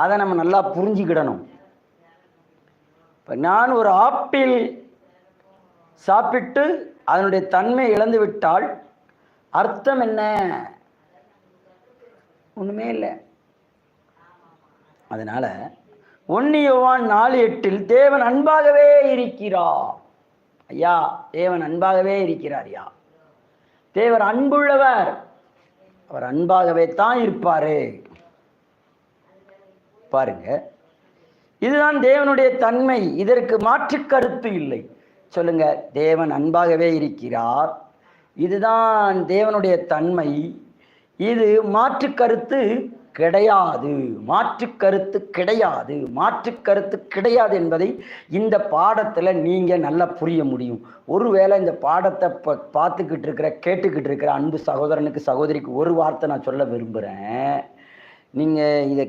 அதை நம்ம நல்லா புரிஞ்சுக்கிடணும். இப்போ நான் ஒரு ஆப்பிள் சாப்பிட்டு அதனுடைய தன்மை இழந்து விட்டால் அர்த்தம் என்ன? ஒன்றுமே இல்லை. அதனால 1 யோவான் 4:8 தேவன் அன்பாகவே இருக்கிறார். ஐயா, தேவன் அன்பாகவே இருக்கிறார். ஐயா, தேவர் அன்புள்ளவர். அவர் அன்பாகவே தான் இருப்பாரு. பாருங்க, இதுதான் தேவனுடைய தன்மை. இதற்கு மாற்று கருத்து இல்லை. சொல்லுங்க, தேவன் அன்பாகவே இருக்கிறார். இதுதான் தேவனுடைய தன்மை. இது மாற்று கருத்து கிடையாது. மாற்று கருத்து கிடையாது. மாற்று கருத்து கிடையாது என்பதை இந்த பாடத்தில் நீங்கள் நல்லா புரிய முடியும். ஒருவேளை இந்த பாடத்தை பார்த்துக்கிட்டு இருக்கிற கேட்டுக்கிட்டு இருக்கிற அன்பு சகோதரனுக்கு சகோதரிக்கு ஒரு வார்த்தை நான் சொல்ல விரும்புகிறேன். நீங்கள் இதை